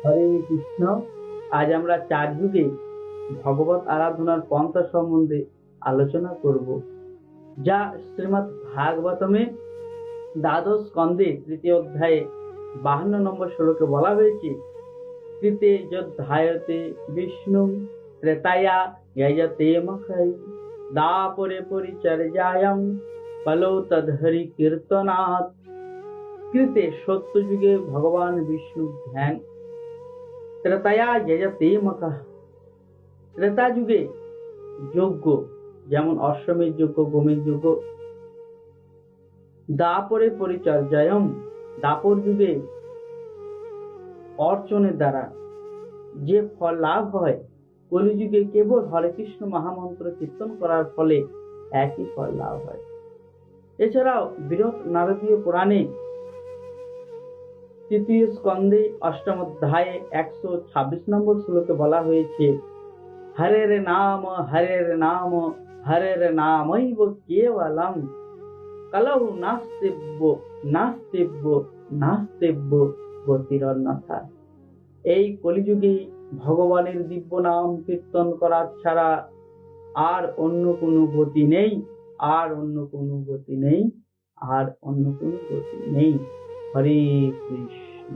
হরে কৃষ্ণ। আজ আমরা চার যুগে ভগবত আরাধনার পন্থা সম্বন্ধে আলোচনা করব, যা শ্রীমদ্ ভাগবতমে দ্বাদশ স্কন্ধে তৃতীয় অধ্যায়ে 52 নম্বর শ্লোকে বলা হয়েছে, কৃতে যদ্ধায়তে বিষ্ণু ত্রেতায়া যজতে মখৈ দাপরে পরিচর্যায়াম ফলো তদ্হরি কীর্তনাৎ। কৃতে সত্য যুগে ভগবান বিষ্ণু ধ্যান, ত্রেতায়া যজতে মখঃ ত্রেতা যুগে যজ্ঞ, যেমন অশ্বমেধ যজ্ঞ, গোমেধ যজ্ঞ, দাপরে পরিচর্যায়ম দাপর যুগে অর্চনের দ্বারা যে ফল লাভ হয়, কলিযুগে কেবল হরে কৃষ্ণ মহামন্ত্র কীর্তন করার ফলে একই ফল লাভ হয়। এছাড়াও বৃহৎ নারদীয় পুরাণে তৃতীয় স্কন্ধে অষ্টম অধ্যায়ে 126 নম্বর শ্লোকে বলা হয়েছে, হরের নাম হরের নাম হরের নামৈব কেবলম কলৌ নাস্তিব্য নাস্তিব্য নাস্তিব্য গতিরন্যথা। এই কলিযুগে ভগবানের দিব্য নাম কীর্তন করা ছাড়া আর অন্য কোনো গতি নেই, আর অন্য কোনো গতি নেই, আর অন্য কোনো গতি নেই। হরে কৃষ্ণ।